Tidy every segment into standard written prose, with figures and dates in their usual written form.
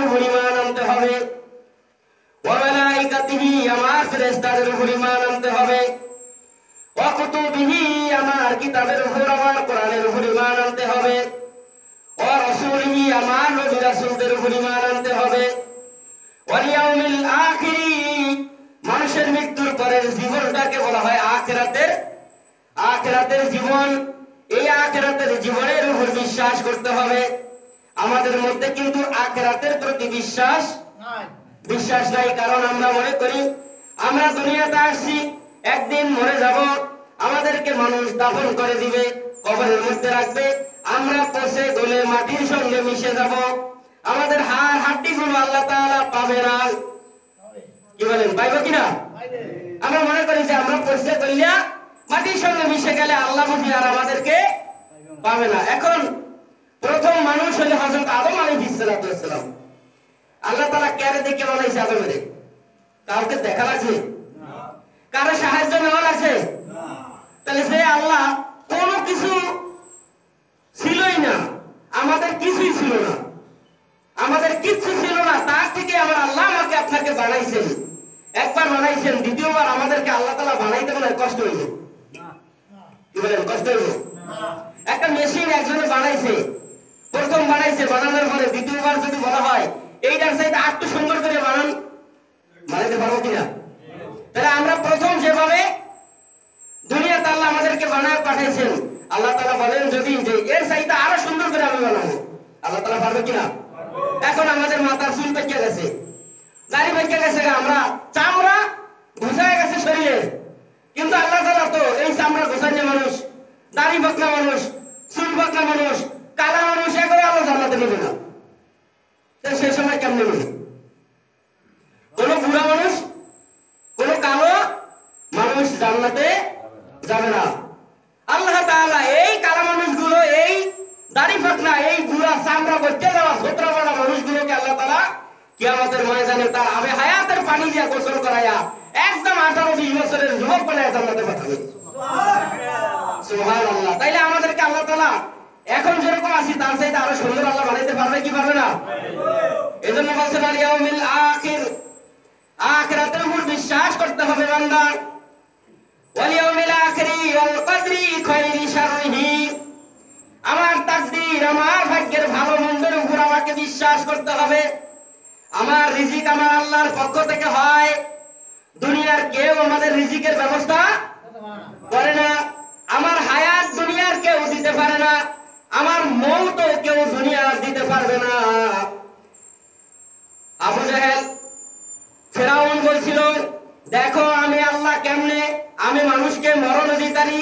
উপর ঈমান আনতে হবে, ওয়া মালাইকাতিহি আমার ফেরেশতাদের উপর ঈমান আনতে হবে, ওয়া কুতুবিহি আমার কিতাবের উপর আমার কোরআনের উপর ঈমান আনতে হবে, ওয়া রাসূলিহি আমার নবী রাসূলদের উপর ঈমান আনতে হবে, ওয়াল ইয়াউমিল আখিরি মানুষের মৃত্যুর পরের জীবনটাকে বলা হয় আখিরাতের জীবন। এই আখিরাতের জীবনের উপর বিশ্বাস করতে হবে। আমাদের মধ্যে কিন্তু আখিরাতের প্রতি বিশ্বাস নাই, কারণ আমরা মনে করি আমরা দুনিয়াতে আসছি, একদিন মরে যাব, আমাদেরকে মানুষ দাফন করে দিবে, কবরের মধ্যে রাখবে, আমরা পচে গলে মাটির সঙ্গে মিশে যাব, আমাদের হাড় হাড্ডিগুলো আল্লাহ তাআলা পাবে না। কি বলেন, পাইবে কিনা? আমরা মনে করি যে আমরা পচে গলিয়া মাটির সঙ্গে মিশে গেলে আল্লাহ বুঝি আর আমাদেরকে পাবে না। এখন প্রথম মানুষ হলে হযরত আদম আলাইহিস সালাম। আল্লাহ তাআলা কারে দেখে বানাইছে আদমের? কাউকে দেখা লাগছে? কারো সাহায্য নেওয়া লাগছে? তাহলে সে আল্লাহ কোনো কিছু ছিলই না, আমাদের কিছুই ছিল না, আমাদের কিচ্ছু ছিল না, তার থেকে আমার আল্লাহ আমাকে আপনাকে বানাইছেন। একবার বানাইছেন, দ্বিতীয়বার আমাদেরকে আল্লাহ তাআলা বানাইতে বলে কষ্ট হইল। কি বলেন, কষ্ট হইল? একটা মেশিন একজনে বানাইছে, প্রথম বানাইছে, বানানোর পরে দ্বিতীয়বার যদি বলা হয় এইটার চাইতে আরেকটু সুন্দর করে বানাইতে পারবো কিনা? তাহলে আমরা প্রথম যেভাবে দুনিয়াতে আল্লাহ আমাদেরকে বানায় পাঠাইছেন, আল্লাহ তাআলা বলেন যদি যে এর চাইতে আরো সুন্দর করে আমি বানাবো, আল্লাহ তাআলা পারবে কিনা? এখন আমাদের মাথার চুল পেকে গেছে, দাড়ি পেকে গেছে, আমরা চামড়া ঘুষায় গেছে শরীরে, কিন্তু আল্লাহ তাআলা তো এই চামড়া ঘুষাইছে মানুষ, দাড়ি পাকনা মানুষ, চুল পাকনা মানুষ, কালা মানুষ, এগুলো আল্লাহ জান্নাতে নেবে না। সেই সময় কেমনে নেবে? কোন বুড়া মানুষ, কোন কালো মানুষ জান্নাতে যাবে না। আল্লাহ তাআলা এই কালা মানুষগুলো, এই দাড়ি পাকনা, এই বুড়া চামড়া করতে যাওয়া ছোটরা বড় মানুষগুলোকে আল্লাহ তাআলা কিয়ামতের ময়দানে তার আবে হায়াতের পানি দিয়ে গোসল করায়া একদম 18-20 বছরের যুবক বানায় জান্নাতে পাঠাবে। সুবহানাল্লাহ। তাইলে আমাদেরকে আল্লাহ তাআলা এখন যেরকম আছি তার চাইতে আরো সুন্দর আল্লাহ বানাইতে পারবে কি পারবে না? এজন্য বলছেন আল ইয়াউমিল আখির, আখিরাতের উপর বিশ্বাস করতে হবে বান্দা। ওয়াল ইয়াউমিল আখিরি ওয়াল কদরি খায়রি শাররিহি, আমার তাকদীর, আমার ভাগ্যের ভালো মন্দের উপর আমাকে বিশ্বাস করতে হবে। আমার রিজিক আমার আল্লাহর পক্ষ থেকে হয়, দুনিয়ার কেউ আমাদের রিজিকের ব্যবস্থা করে না, আমার হায়াত দুনিয়ার কেউ দিতে পারে না, আমার মওত কেউ দুনিয়ার দিতে পারবে না। আবু জাহেল, ফিরাউন বলছিল দেখো আমি আল্লাহ কেমনে, আমি মানুষকে মরণ দিতে পারি,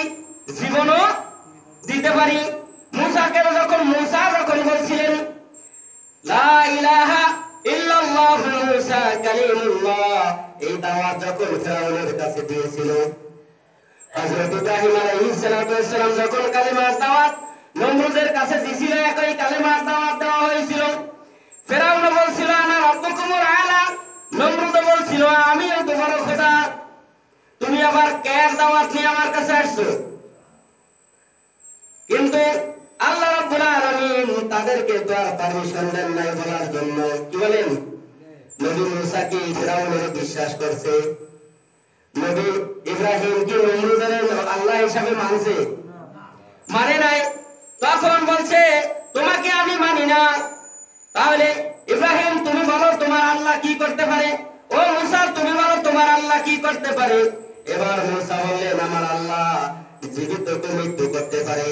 জীবনও দিতে পারি। মুসাকে যখন বলছিলেন লা ইলাহা ইল্লাল্লাহু মুসা কালিমুল্লাহ, এই দাওয়াত যখন ফিরাউনের কাছে দিয়েছিল, হযরত ইব্রাহিম আলাইহিস সালাম যখন কালিমার দাওয়াত নমরুদের কাছে দিছিল, একই কালিমার দাওয়াত দেওয়া হয়েছিল। ফিরাউন বলছিল আনা রাব্বুকুমুল আলা, নমরুদ বলছিল আমিও তোমার খোদা, তুমি আবার কার দাওয়াত নিয়ে আমার কাছে আসছো? কিন্তু আল্লাহ রাব্বুল আলামিন তাদেরকে তো আর পারমিশন দেন নাই বলার জন্য। কি বলেন? নবী মুসা কি ফিরাউনের বিশ্বাস করছে? নবী ইব্রাহিম কি নমরুদের আল্লাহ হিসাবে মানছে? মানে নাই। তখন বলছে তোমাকে আমি মানি না। তাহলে ইব্রাহিম তুমি বলো তোমার আল্লাহ কি করতে পারে, ও মুসা তুমি বলো তোমার আল্লাহ কি করতে পারে। এবার মুসা বললেন আমার আল্লাহ জীবিতকে মৃত্যু করতে পারে,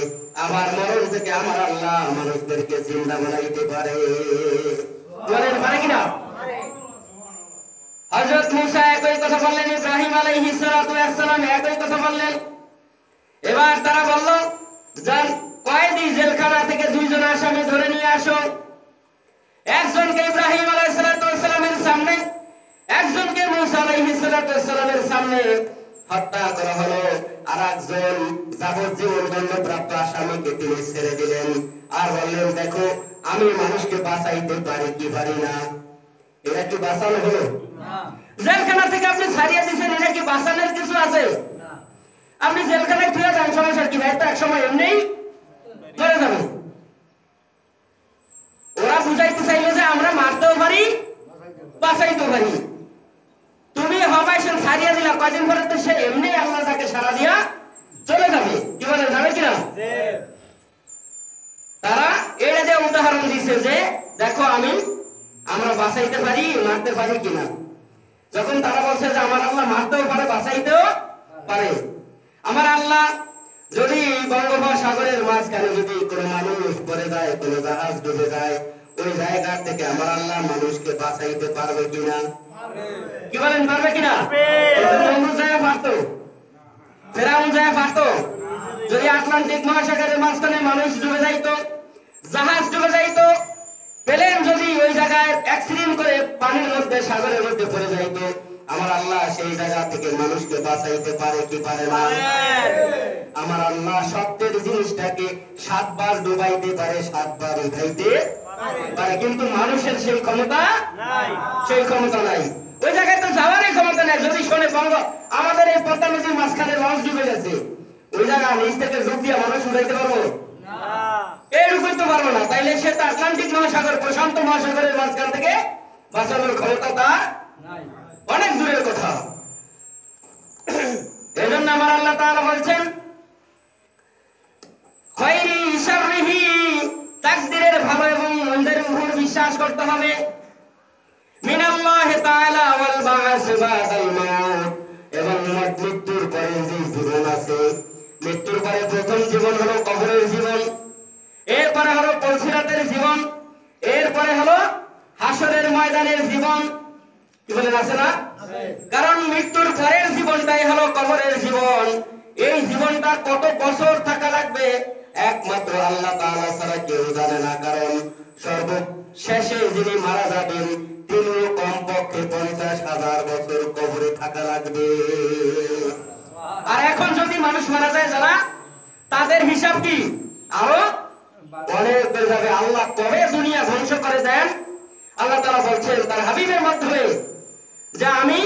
আবার মরণ থেকে আমার আল্লাহ মানুষদেরকে জিন্দা বানাইতে পারে। বলেন পারে কিনা? হযরত মুসা একই কথা বললেন, ইব্রাহিম আলাইহিস সালাম একই কথা বললেন। এবার তারা বলল যান কয়েদি জেলখানা থেকে 2 জন আসামি ধরে নিয়ে আসো। একজনকে ইব্রাহিম আলাইহিস সালামের সামনে, একজনকে মুসা আলাইহিস সালামের সামনে হত্যা করা হলো, আর একজন যাবজ্জীবন দণ্ডপ্রাপ্ত আসামিকে তিনি ছেড়ে দিলেন আর বললেন দেখো আমি মানুষকে বাঁচাইতে পারি কি পারি না। এটা কি বাঁচানো হলো? জেলখানা থেকে আপনি ছাড়িয়ে দিয়েছেন, এটা কি বাঁচানোর কিছু আছে? আপনি জেলখানায় ফিরে যান, সমস্যা কি? ভাই তো এক সময় এমনি মরে যাবে। ওরা বুঝাইতে চাইলো যে আমরা মারতেও পারি বাঁচাইতে পারি। তুমি হবাইছেন ছাড়িয়ে দিলা, কয়দিন পরে তো সে এমনি আল্লাহ তাকে সারা দিয়া চলে যাবে। কি বলে যাবে কিনা? তারা এটা যে উদাহরণ দিচ্ছে যে দেখো আমরা বাঁচাইতে পারি, মারতে পারি কিনা। যখন তারা বলছে যে আমার আল্লাহ মারতেও পারে, বাঁচাইতেও পারে। আমার আল্লাহ যদি বঙ্গোপসাগরের মাঝখানে যদি কোনো মানুষ পড়ে যায়, কোনো জাহাজ ডুবে যায়, ওই জায়গা থেকে আমার আল্লাহ মানুষকে বাঁচাইতে পারবে কিনা? কি বলেন, পারবে কিনা? পারতো, ফেরাউন যায় পারতো। যদি আটলান্টিক মহাসাগরের মাঝখানে মানুষ ডুবে যাইতো, জাহাজ ডুবে যাইতো, প্লেন যদি ওই জায়গায় অ্যাক্সিডেন্ট করে পানির মধ্যে, সাগরের মধ্যে পড়ে যাইতো, আমার আল্লাহ সেই জায়গা থেকে মানুষকে বাঁচাইতে পারে কি পারে না? আমার আল্লাহ সত্যের জিনিসটাকে 7 বার ডুবাইতে পারে, 7 বার উঠাইতে পারে, কিন্তু মানুষের সেই ক্ষমতা নাই, সেই ক্ষমতা নাই। ওই জায়গায় তো যাওয়ারই ক্ষমতা নাই। যদি শোনে আমাদের এই পদ্মা নদীর মাঝখানে লঞ্চ ডুবে গেছে, ওই জায়গা নিচ থেকে ডুব দিয়ে মানুষ উঠাইতে পারবো? এইরকম তো পারবো না। তাইলে সে তো আটলান্টিক মহাসাগর, প্রশান্ত মহাসাগরের মাঝখান থেকে বাঁচানোর ক্ষমতা তার অনেক দূরের কথা। এই জন্য আমার আল্লাহ তাআলা বলছেন খৈরি শাররিহি, তাকদীরের ভালো এবং মন্দের উপর বিশ্বাস করতে হবে। মিনাল্লাহি তাআলা ওয়াল বা'স বা'দাল মাউত, এবং মৃত্যুর পরে যে জীবন আছে, মৃত্যুর পরে প্রথম জীবন হলো কবরের জীবন, এরপরে হলো পুলসিরাতের জীবন, এরপরে হলো হাসরের ময়দানের জীবন। কি বলেন, আছে না? কারণ মৃত্যুর পরের জীবনটাই হলো কবরের জীবন। এই জীবনটা কত বছর থাকা লাগবে একমাত্র আল্লাহ তাআলা ছাড়া কেউ জানে না। কারণ সর্বশেষে যিনি মারা যাবেন তিনিও কমপক্ষে 50,000 বছর কবরে থাকা লাগবে। আর এখন যদি মানুষ মারা যায় যারা, তাদের হিসাব কি আরো অনেক বেড়ে যাবে। আল্লাহ কবে দুনিয়া ধ্বংস করে দেন, আল্লাহ তাআলা বলছেন তার হাবিবের মাধ্যমে যে আমি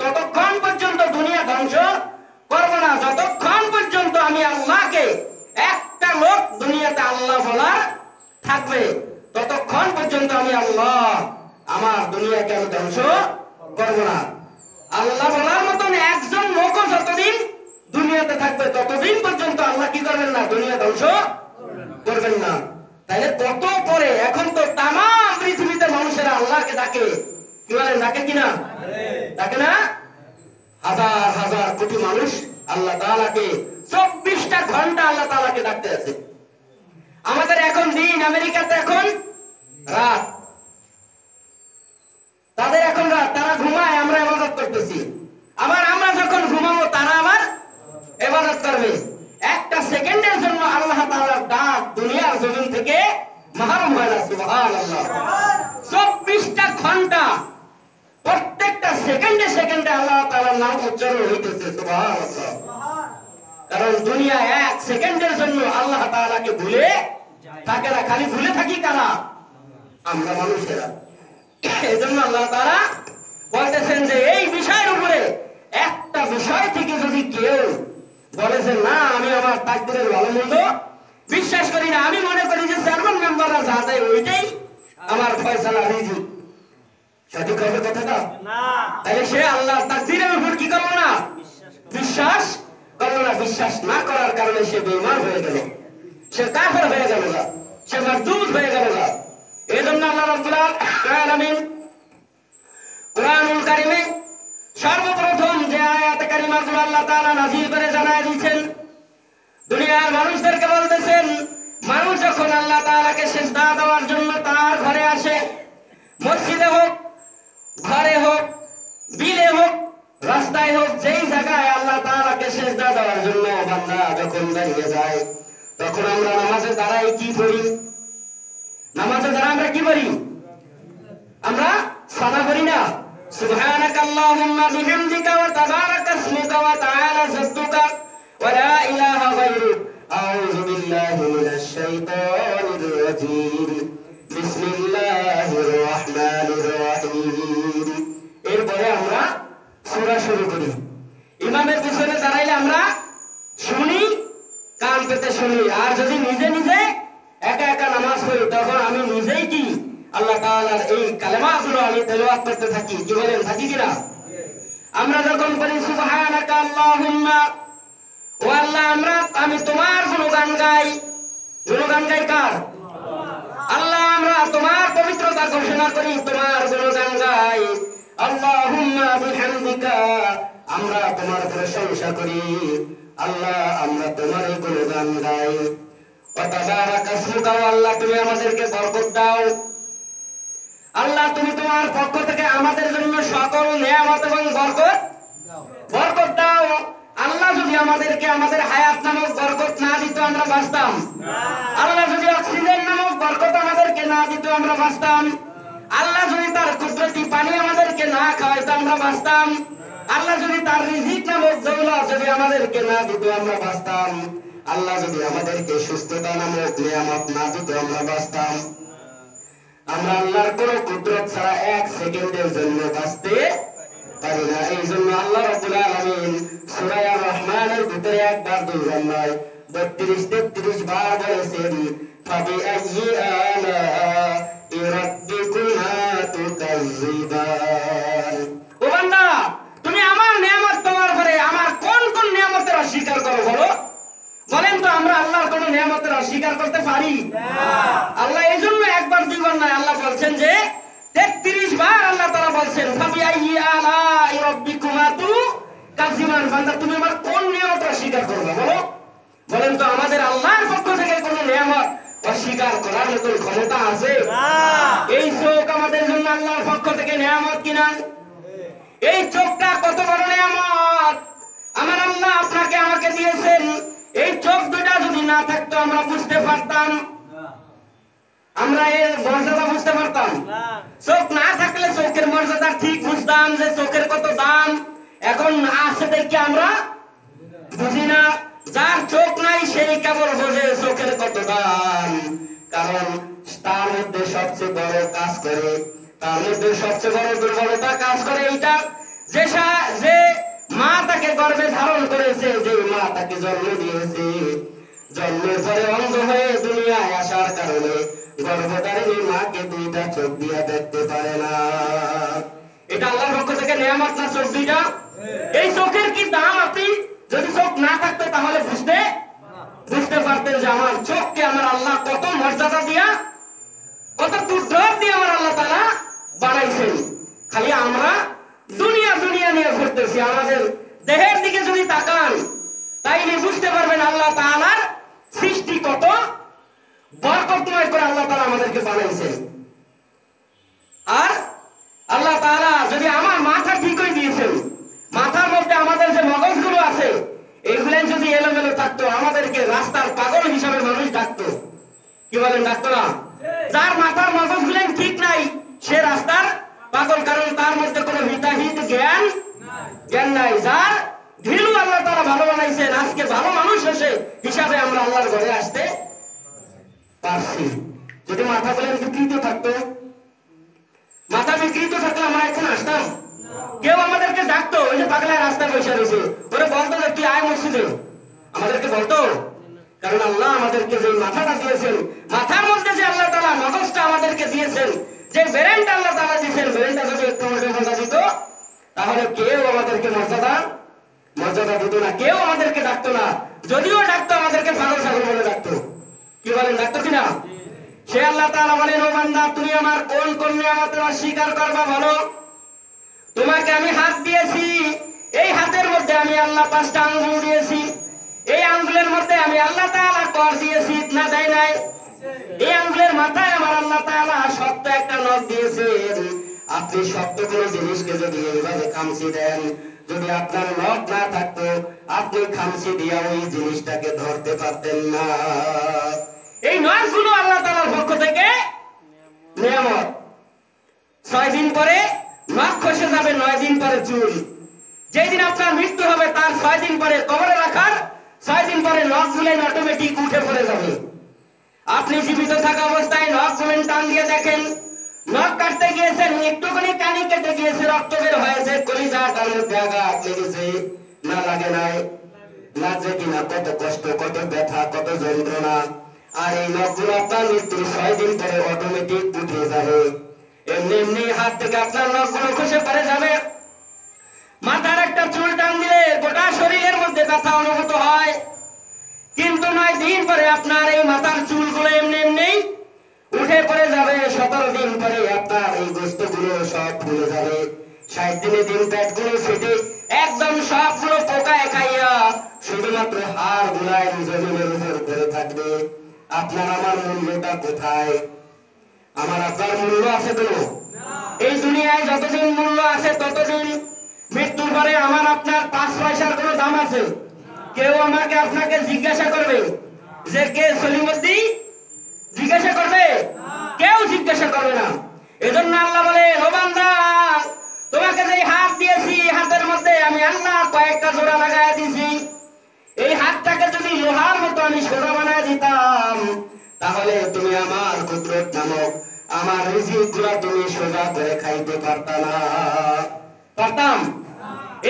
ততক্ষণ পর্যন্ত দুনিয়া ধ্বংস করব না যতক্ষণ পর্যন্ত আমি আল্লাহকে একটা লোক দুনিয়াতে আল্লাহ বলার থাকবে, ততক্ষণ পর্যন্ত আমি আল্লাহ আমার দুনিয়াকে আমি ধ্বংস করব না। আল্লাহ বলার মতন একজন লোকও যতদিন দুনিয়াতে থাকবে ততদিন পর্যন্ত আল্লাহ কি করবেন না, দুনিয়া ধ্বংস করবেন না। তাহলে কত পরে, এখন তো তাম পৃথিবীতে মানুষেরা আল্লাহকে ডাকে। কি বলেন, ডাকে কিনা? ডাকে না? হাজার হাজার কোটি মানুষ আল্লাহ তাআলাকে 24টা ঘন্টা আল্লাহ তাআলাকে ডাকতে আছে। আমাদের এখন দিন, আমেরিকাতে এখন রাত, তাদের এখন রাত, তারা ঘুমায়, আমরা ইবাদত করতেছি। আবার আমরা যখন ঘুমাবো তারা আবার ইবাদত করবে। একটা সেকেন্ডের জন্য আল্লাহ তাআলার ডাক দুনিয়ার জমিন থেকে মাহরুম হয় না। সুবহানাল্লাহ। 24টা ঘন্টা প্রত্যেকটা সেকেন্ডে সেকেন্ডে আল্লাহ তাআলার নাম উচ্চারণ হইতেছে। সুবহানাল্লাহ। কারণ দুনিয়া এক সেকেন্ডের জন্য আল্লাহ তাআলাকে ভুলে থাকে না। খালি ভুলে থাকি কারা? আমরা মানুষেরা। এজন্য আল্লাহ তাআলা বলতেছেন যে এই বিষয়ের উপরে একটা বিষয় থেকে যদি কেউ বলে যে না আমি আমার তাকদীরের ভালো মন্দ বিশ্বাস করি না, আমি মনে করি যে চেয়ারম্যান মেম্বাররা যা দেয় ওইটাই আমার ফয়সালা, রিজিক, সঠিক হবে কথাটা? তাহলে সে আল্লাহর তাকদীরের উপর কি করলো না, বিশ্বাস করলো না। বিশ্বাস না করার কারণে সে বেঈমান হয়ে গেল, সে কাফের হয়ে গেল, সে মারদুদ হয়ে গেল। এজন্য আল্লাহ রাব্বুল আলামিন কুরআনুল কারীমে সর্বপ্রথম যে আয়াতে কারিমাগুলো আল্লাহ তাআলা নাযিল করে জানায় দিয়েছেন, দুনিয়ার মানুষদেরকে বলতেছেন মানুষ যখন আল্লাহ তাআলাকে সিজদা দেওয়ার জন্য তার ঘরে আসে, মসজিদে হোক, ঘরে হোক, বিলে হোক, রাস্তায় হোক, যেই জায়গায় আল্লাহ তাআলাকে সিজদা দেওয়ার জন্য বান্দা যখন দাঁড়িয়ে যায়, তখন আমরা নামাজে দাঁড়াই কি করি? নামাজে দাঁড়া আমরা কি করি? আমরা সানা করি না? সুবহানাকাল্লাহুম্মা বিহামদিকা ওয়া তাবারাকা ইসমুকা ওয়া তাআলা জাদ্দুকা ওয়া লা ইলাহা গায়রুক আউযু বিল্লাহি মিনাশ শাইতানির রাজীম বিসমিল্লাহির রাহমানির রাহিম। এরপরে আমরা সূরা শুরু করি। ইমামের পিছনে দাঁড়াইলে আমরা শুনি, কান পেতে শুনি। আর যদি নিজে নিজে একা একা নামাজ পড়ি তখন আমি নিজেই কি আল্লাহ তাআলার এই কালেমাগুলো আমি তেলাওয়াত করতে থাকি। কি বলেন, থাকি কিনা? আমরা যখন বলি সুবহানাকা আল্লাহুম্মা, ও আল্লাহ আমি তোমার গুণগান গাই। গুণগান গাই কার? আল্লাহ। আমরা তোমার পবিত্রতা ঘোষণা করি, তোমার গুণগান গাই। আল্লাহুম্মা বিহামদিকা, আমরা তোমার প্রশংসা করি। আল্লাহ আমরা তোমার গুণগান গাই। ওয়া তাবারাকা ইসমুকা, আল্লাহ তুমি আমাদেরকে বরকত দাও। আল্লাহ তুমি তোমার পক্ষ থেকে আমাদের জন্য সকল নিয়ামত এবং বরকত দাও। আল্লাহ যদি আমাদেরকে আমাদের হায়াত নামক বরকত না দিত আমরা বাঁচতাম? আল্লাহ যদি অক্সিজেন নামক বরকত আমাদেরকে না দিত আমরা বাঁচতাম? আল্লাহ যদি তার কুদরতি পানি আমাদেরকে না খাওয়াইতো আমরা বাঁচতাম? আল্লাহ যদি তার রিজিক নামক দৌলত যদি আমাদেরকে না দিত আমরা বাঁচতাম? আল্লাহ যদি আমাদেরকে সুস্থতা নামক নিয়ামত না দিত আমরা বাঁচতাম? আমরা আল্লাহর কোন কুদরত ছাড়া এক সেকেন্ডের জন্য বাঁচতে পারি না। এই জন্য আল্লাহ রাব্বুল আলামিন সূরা আর-রহমানের ভিতরে একবার দুইবার নয় 32-33 বার বলেছেন, ফাবিআইয়ি আলা'i রাব্বিকুমা তুকাজ্জিবান। ও বান্দা, তুমি আমার নিয়ামত পাওয়ার পরে আমার কোন কোন নিয়ামতের অস্বীকার করো বলো? বলেন তো আমরা আল্লাহর কোন নিয়ামতের অস্বীকার করতে পারি? আল্লাহ এই জন্য একবার দুইবার নয়, আল্লাহ বলছেন যে 33 বার আল্লাহ তাআলা বলছেন, ফাবিআইয়ি আলা'i রাব্বিকুমা তুকাজ্জিবান। বান্দা তুমি আমার কোন নিয়ামত অস্বীকার করবে বলো? বলেন তো আমাদের আল্লাহর পক্ষ থেকে কোন নিয়ামত অস্বীকার করার মতো ক্ষমতা আছে? এই চোখ আমাদের জন্য আল্লাহর পক্ষ থেকে নিয়ামত কিনা? এই চোখটা কত বড় নিয়ামত আমার আল্লাহ আপনাকে আমাকে দিয়েছেন। এই চোখ দুটা যদি না থাকতো আমরা বুঝতে পারতাম? আমরা এর মর্যাদা বুঝতে পারতাম? চোখ না থাকলে চোখের মর্যাদা ঠিক বুঝতাম যে চোখের কত দাম। এখন আছে দেখি আমরা বুঝি না। যার চোখ নাই সেই কেবল বোঝে চোখের কত দাম। কারণ তার মধ্যে সবচেয়ে বড় কাজ করে, তার মধ্যে সবচেয়ে বড় দুর্বলতা কাজ করে এইটা যে মা তাকে গর্ভে ধারণ করেছে, যে মা তাকে জন্ম দিয়েছে, জন্মের পরে অন্ধ হয়ে দুনিয়ায় আসার কারণে গর্ভধারিণী মাকে দুইটা চোখ দিয়া দেখতে পারে না। এটা আল্লাহর পক্ষ থেকে নিয়ামত না চোখ দুইটা? এই চোখের কি দাম আপনি যদি চোখ না থাকতো তাহলে বুঝতে পারতেন যে আমার চোখকে আমার আল্লাহ কত মর্যাদা দিয়া কত কুদরত দিয়ে আমার আল্লাহ তাআলা বানাইছেন। খালি আমরা দুনিয়া নিয়ে ঘুরতেছি। আমাদের দেহের দিকে যদি তাকান তাইলে বুঝতে পারবেন আল্লাহ তাআলার সৃষ্টি কত বরকতময় করে আল্লাহ তাআলা আমাদেরকে বানাইছেন। আর আল্লাহ তাআলা যদি আমার মাথা ঠিক করে দিয়েছেন, মাথার মধ্যে আমাদের যে মগজগুলো আছে এগুলো যদি এলোমেলো থাকতো আমাদেরকে রাস্তার পাগল হিসাবে মানুষ ডাকতো। কি বলেন, ডাকতো না? যার মাথার মগজগুলো ঠিক নাই সে রাস্তার পাগল, কারণ তার মধ্যে কোনো হিতাহিত জ্ঞান নাই। যার ঢিলু আল্লাহ তাআলা ভালো বানাইছেন, আজকে ভালো মানুষ হিসাবে আমরা আল্লাহর ঘরে আসতে পারছি। যদি মাথা বলেন বিকৃত থাকতো, মাথা বিকৃত থাকলে আমরা এখন আসতাম? কেউ আমাদেরকে ডাকতো, ওই যে পাগলা রাস্তায় বসে রয়েছে ওরা বলতো যে তুই আয় মসজিদে, আমাদেরকে বলতো? কারণ আল্লাহ আমাদেরকে যে মাথাটা দিয়েছেন, মাথার মধ্যে যে আল্লাহ তাআলা মগজটা আমাদেরকে দিয়েছেন, যে ব্রেনটা আল্লাহ তাআলা দিয়েছেন, ব্রেনটা যদি একটু মর্যাদা দিত তাহলে কেউ আমাদেরকে মর্যাদা দিত না, কেউ আমাদেরকে ডাকতো না। যদিও ডাকতো আমাদেরকে পাগল ছাগল বলে ডাকতো। কি বলেন, ডাকতো কিনা? সে আল্লাহ তাআলা বলেন, ও বান্দা তুমি আমার কোন কোন নিয়ামতের অস্বীকার করবা বলো? তোমাকে আমি হাত দিয়েছি, এই হাতের মধ্যে আমি আল্লাহ 5টা আঙ্গুল দিয়েছি। এই আঙ্গুলের মধ্যে আমি আল্লাহ তাআলা কর দিয়েছি না দেয় নাই? এই আঙ্গুলের মাথায় আমার আল্লাহ তাআলা শক্ত একটা নখ দিয়েছেন। আপনি শক্ত কোনো জিনিসকে যদি এইভাবে খামচি দেন, যদি আপনার নখ না থাকতো আপনি খামচি দিয়া ওই জিনিসটাকে ধরতে পারতেন না। এই নখগুলো আল্লাহ তাআলার পক্ষ থেকে নিয়ামত। 6 দিন পরে নখ খসে যাবে, 9 দিন পরে চুল। যেদিন আপনার মৃত্যু হবে তার 6 দিন পরে কবরে রাখার 6 দিন পরে নখগুলো অটোমেটিক উঠে পড়ে যাবে। আপনি জীবিত থাকা অবস্থায় নখগুলো টান দিয়ে দেখেন, নখ কাটতে গিয়েছেন, একটুখানি কানি কেটে গিয়েছে, রক্ত বের হয়েছে, কলিজাটার মধ্যে আঘাত লেগেছে না লাগে নাই? লাগছে কিনা? কত কষ্ট, কত ব্যথা, কত যন্ত্রণা। আর এই নখগুলো আপনার মৃত্যুর 6 দিন পরে অটোমেটিক উঠে যাবে। এমনি এমনি হাত থেকে আপনার নখগুলো খসে পড়ে যাবে। মাথার একটা চুল টান দিলে গোটা শরীরের মধ্যে ব্যথা অনুভূত হয়, কিন্তু 9 দিন পরে আপনার এই মাথার চুলগুলো এমনি এমনি উঠে পড়ে যাবে। 17 দিন পরে আপনার এই গোস্তগুলো সব ফুলে যাবে। 60 দিনে দিন পেটগুলো ফেটে একদম সবগুলো পোকায় খাইয়া শুধুমাত্র হাড় গুলায় জমিনের উপর পড়ে থাকবে। আপনার আমার মূল্যটা কোথায়? আমার আপনার মূল্য আছে তো? এই দুনিয়ায় যতদিন মূল্য আছে ততদিন মৃত্যুর পরে আমার আপনার 5 পয়সার কোনো দাম আছে? কেউ আমাকে আপনাকে জিজ্ঞাসা করবে যে কে সলিমুদ্দিন? জিজ্ঞাসা করবে? কেউ জিজ্ঞাসা করবে না। এজন্য আল্লাহ বলে, ও বান্দা, তোমাকে যে হাত দিয়েছি, হাতের মধ্যে আমি আল্লাহ কয়েকটা জোড়া লাগাই দিয়েছি। এই হাতটাকে যদি লোহার মতো আমি সোজা বানায় দিতাম, তাহলে তুমি আমার কুদরত নামক আমার রিজিক গুলা তুমি সোজা করে খাইতে পারতা না। পারতাম?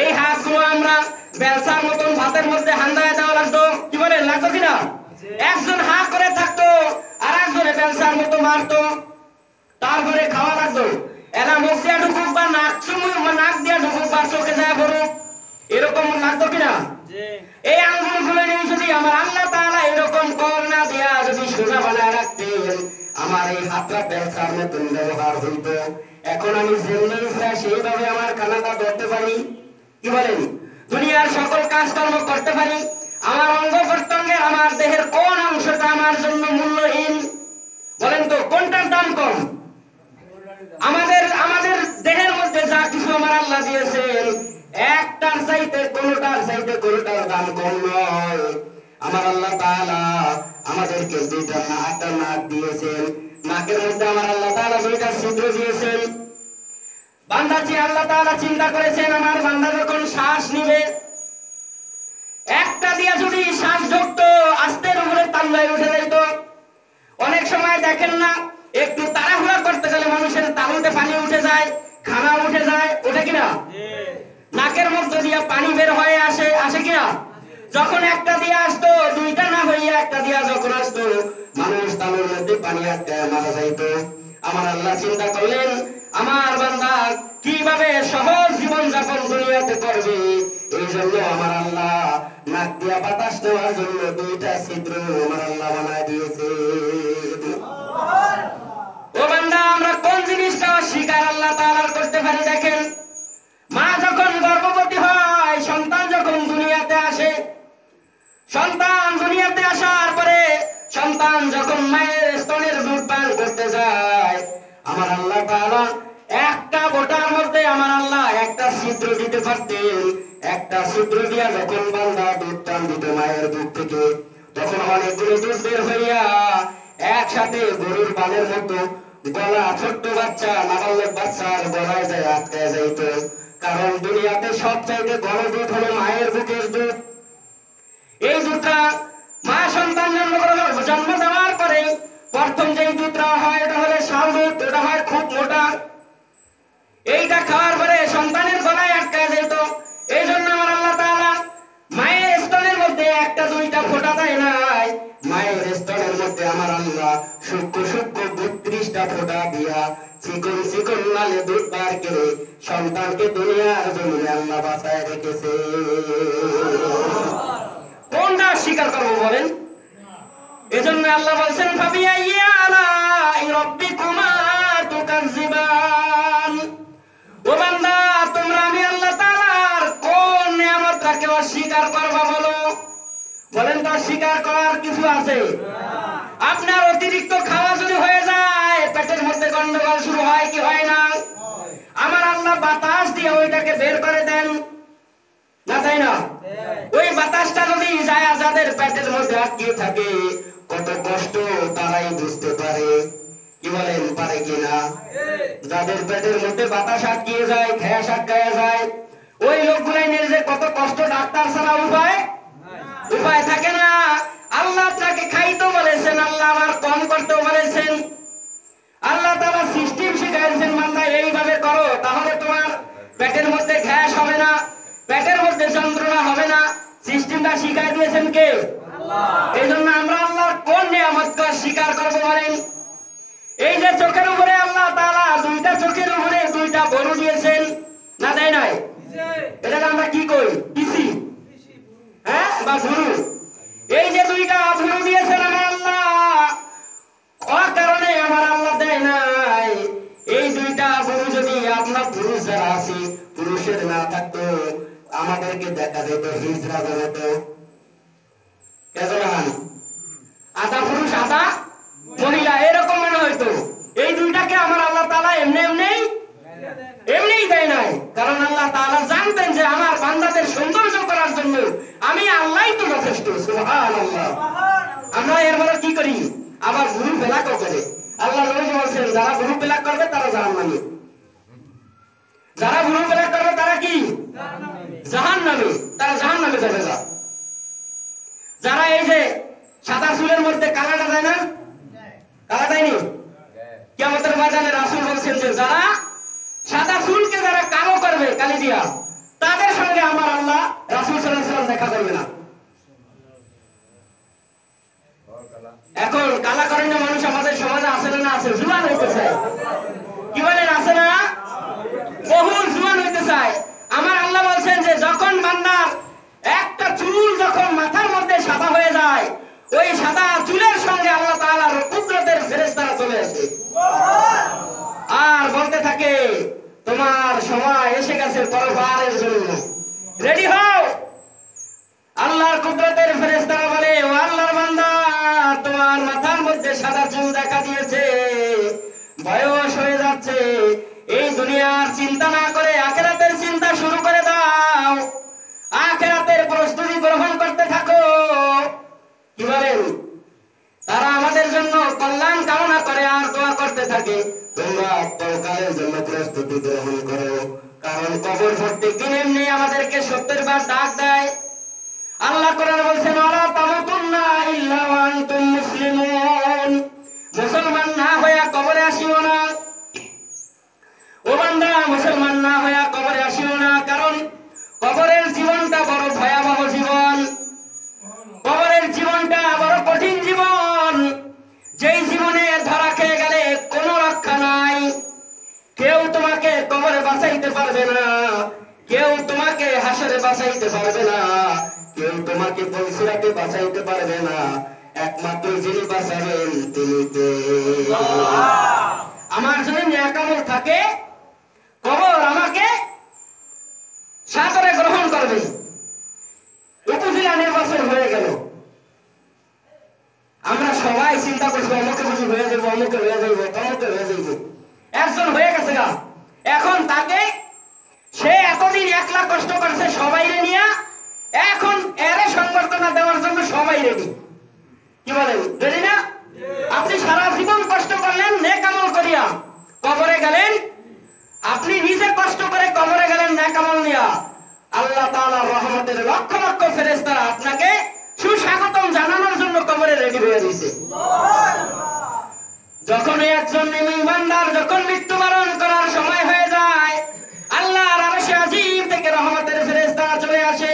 এই হাতগুলো আমরা বেলসার মতন ভাতের মধ্যে হান্দায় দেওয়া লাগতো, কি বলে, লাগতো কিনা? একজন হা করে থাকতো আর একজনে বেলসার মতো মারতো, তারপরে খাওয়া লাগতো। এরা মুখ দিয়ে ঢুকুক বা নাক দিয়ে ঢুকুক বা চোখে যায় পড়ুক, এরকম লাগতো কিনা? এই আঙ্গুল গুলো নিয়ে যদি আমার আল্লাহ তাআলা এরকম কর না দিয়া যদি সোজা বানায় রাখতেন, আমার এই হাতটা বেলসার মতন ব্যবহার হইতো। এখন আমি যেমনি ইচ্ছা সেইভাবে আমার খানাটা ধরতে পারি, কি বলেন, দুনিয়ার সকল কাজকর্ম করতে পারি। আমার অঙ্গ প্রত্যঙ্গের, আমার দেহের কোন অংশটা আমার জন্য মূল্যহীন? বলেন তো, কোনটার দাম কম? আমাদের দেহের মধ্যে যা কিছু আমার আল্লাহ দিয়েছেন, একটার চাইতে কোনটার দাম কম নয়। আমার আল্লাহ তাআলা আমাদেরকে 2টা নাক দিয়েছেন। নাকের মধ্যে আমার আল্লাহ তাআলা 2টা ছিদ্র দিয়েছেন। বান্দাজি আল্লাহ তাআলা চিন্তা করেছেন, আমার বান্দা যখন শ্বাস নিবে, একটা দিয়া যদি শ্বাস ঢুকতো, আস্তের উপরে তাল্লায় উঠে যাইতো। অনেক সময় দেখেন না, একটু তাড়াহুড়া করতে গেলে মানুষের তালুতে পানি উঠে যায়, খানা উঠে যায়, ওঠে কিনা? নাকের মধ্যে দিয়া পানি বের হয়ে আসে কিনা? যখন একটা দিয়ে আসতো, 2টা না হইয়া একটা দিয়া যখন আসতো, মানুষ তালুর মধ্যে পানি আটকায় মারা যাইতো। আমার আল্লাহ চিন্তা করলেন, আমার বান্দা কিভাবে সহজ জীবন যাপন দুনিয়াতে করবে, এই জন্য আমার আল্লাহ নাক দিয়া বাতাস নেওয়ার জন্য 2টা ছিদ্র আমার আল্লাহ বানায় দিয়েছে। ও বান্দা, আমরা কোন জিনিসটা অস্বীকার আল্লাহ তাআলার করতে পারি? দেখেন, মা যখন গর্ভবতী হয়, সন্তান যখন দুনিয়াতে আসে, সন্তান দুনিয়াতে আসার পরে সন্তান যখন মায়ের স্তনের দুধ পান করতে যায়, আমার আল্লাহ তাআলা একটা বোটার মধ্যে আমার আল্লাহ একটা ছিদ্র দিতে পারতেন। একটা ছিদ্র দিয়া যখন বান্দা দুধ টান দিত মায়ের দুধ থেকে, তখন অনেকগুলো দুধ বের হইয়া একসাথে গরুর পালের মতো গলা, ছোট্ট বাচ্চা, নাবালক বাচ্চার গলায় যায় আটকায় যাইত। কারণ দুনিয়াতে সবচাইতে বড় দুধ হলো মায়ের বুকের দুধ। এই দুধটা মা সন্তান জন্ম দেওয়ার পরে প্রথম যে দুধটা হয়, এটা হলে শাল দুধ, এটা হয় খুব মোটা। এইটা খাওয়ার পরে সন্তানের গলায় আটকায় যেত। এই জন্য আমার আল্লাহ তাআলা মায়ের স্তনের মধ্যে 1-2টা ফোঁটা দেয় নাই, মায়ের স্তনের মধ্যে আমার আল্লাহ সূক্ষ্ম 32টা ফোঁটা দিয়া চিকন চিকন নালে দুধ বার করে সন্তানকে দুনিয়ার জমিনে আল্লাহ বাঁচায় রেখেছে। কোনটা স্বীকার করবো বলেন? এজন্য আল্লাহ বলছেন, ফাবিআইয়ি আলাই রাব্বিকুমা তুকাজ্জিবান। ও বান্দা, তোমরা আমি আল্লাহ তাআলার কোন নিয়ামতটাকে অস্বীকার করবা বলো? বলেন তো, অস্বীকার করার কিছু আছে? আপনার অতিরিক্ত খাওয়া যদি হয়ে যায়, পেটের মধ্যে গন্ডগোল শুরু হয় কি হয় না? আমার আল্লাহ বাতাস দিয়ে ওইটাকে বের করে দেন না, তাই না? ওই বাতাসটা যদি যায় যাদের পেটের মধ্যে আটকে থাকে, কত কষ্ট তারাই বুঝতে পারে, কি বলেন, পারে কিনা? যাদের পেটের মধ্যে বাতাস আটকে যায়, গ্যাস আটকায় যায়, ওই লোকগুলাই নিজে কত কষ্ট, ডাক্তার ছাড়া উপায় থাকে না। আল্লাহ তাকে খাইতে বলেছেন, আল্লাহ আবার কম করতেও বলেছেন। আল্লাহ তাআলা সিস্টেম শিখাইছেন, বান্দা এইভাবে করো, তাহলে তোমার পেটের মধ্যে গ্যাস হবে না, পেটের মধ্যে যন্ত্রণা হবে না। সিস্টেমটা শিখাই দিয়েছেন কে? আল্লাহ। এই জন্য আমরা আল্লাহর কোন নিয়ামতকে স্বীকার করবো বলেন? এই যে চোখের উপরে আল্লাহ তাআলা দুইটা চোখের উপরে দুইটা গরু দিয়েছেন, না দেয় নাই? এটা আমরা কি কই? পিসি, হ্যাঁ, বা গরু। এই যে দুইটা গরু দিয়েছেন আমার আল্লাহ, কারণে আমার আল্লাহ দেয় নাই। এই দুইটা গরু যদি আপনার পুরুষ যারা আছে পুরুষের না থাকতো, আমাদেরকে দেখা যেত হিজড়া জগত আধা পুরুষ আধা মহিলা, এরকম মনে হইতো। এই দুইটাকে আমার আল্লাহ তাআলা এমনি দেয় নাই, কারণ আল্লাহ তাআলা জানতেন যে আমার বান্দাদের সৌন্দর্য করার জন্য আমি আল্লাহই তো যথেষ্ট। সুবহানাল্লাহ। আমরা এরপরে কি করি? আবার গুরু পেলাকও করে। আল্লাহ নবী বলেছেন যারা গুরু পেলাক করবে তারা জাহান্নামী, যারা গুরু পেলাক করবে তারা কি? জাহান্নামী, তারা জাহান্নামে যাবে। যারা এই যে সাদা চুলের মধ্যে কালাটা যায় না, কালা দেয়নি, কিয়ামতের ময়দানে রাসূল বলছেন যে যারা সাদা চুলকে যারা কালো করবে কালি দিয়া, তাদের সঙ্গে আমার আল্লাহ রাসূল সাল্লাল্লাহু আলাইহি ওয়াসাল্লাম দেখা করবে না। এখন কালা করেন মানুষ আমাদের সমাজে আছে না? আছে, জুয়ান হইতে চায়। কি বলেন, আছে না? বহু জুয়ান হইতে চায়। আমার আল্লাহ বলছেন যে যখন বান্দার একটা চুল যখন মাথার মধ্যে সাদা হয়ে যায়, ওই সাদা চুলের সঙ্গে আল্লাহ তাআলার কুদরতের ফেরেশতারা চলে আসে আর বলতে থাকে তোমার সময় এসে গেছে পরপারের জন্য, রেডি হও। আল্লাহর কুদরতের ফেরেশতারা বলে ও আল্লাহর বান্দা, তোমার মাথার মধ্যে সাদা চুল দেখা দিয়েছে, বয়স হয়ে যাচ্ছে, এই দুনিয়ার চিন্তা না করে আখিরাতের চিন্তা শুরু করে দাও, আখিরাতের প্রস্তুতি গ্রহণ করতে থাকো। কি বলেন? তারা আমাদের জন্য কল্যাণ কামনা করে আর দোয়া করতে থাকে তোমরা পরকালের জন্য প্রস্তুতি গ্রহণ করো, কারণ কবর প্রত্যেকদিন এমনি আমাদেরকে সত্যের বার ডাক দেয়। আল্লাহ কোরআনে বলছেন ওয়ালা তামুতুন্না ইল্লা ওয়া আনতুম মুসলিমুন, মুসলমান না হইয়া কবরে আসিও না। ও বান্দা, মুসলমান না হইয়া কবরে আসিও না, কারণ কবরের জীবনটা বড় ভয়াবহ জীবন, কবরের জীবনটা বড় কঠিন জীবন, যেই জীবনে ধরা খেয়ে গেলে কোনো রক্ষা নাই। কেউ তোমাকে কবরে বাঁচাইতে পারবে না, কেউ তোমাকে হাসরে বাঁচাইতে পারবে না, কেউ তোমাকে পরিসরাতে বাঁচাইতে পারবে না, একমাত্র যিনি বাঁচাবেন তিনি কে? আমার যদি নেক আমল থাকে কবর আমাকে সাদরে গ্রহণ করবে। উপজেলা নির্বাচন হয়ে গেল, আমরা সবাই চিন্তা করছি অমুকে বুঝি হয়ে যাবো, অমুকে হয়ে যাইব, তমুকে হয়ে যাইব। একজন হয়ে গেছে গা, এখন তাকে সে এতদিন একলা কষ্ট করছে সবাই নিয়ে, এখন এরে সংবর্ধনা দেওয়ার জন্য সবাই রেডি। কি বলেন, রেডি না? আপনি সারা জীবন কষ্ট করলেন নেক আমল করিয়া, কবরে গেলেন, আপনি নিজে কষ্ট করে কবরে গেলেন নেক আমল নিয়া, আল্লাহ তাআলার রহমতের লক্ষ লক্ষ ফেরেশতারা আপনাকে সুস্বাগতম জানানোর জন্য কবরে রেডি হয়ে দিয়েছে। যখন একজন ঈমানদার যখন মৃত্যুবরণ করার সময় হয়ে যায়, আল্লাহর আরশে আজিম থেকে রহমতের ফেরেশতারা চলে আসে।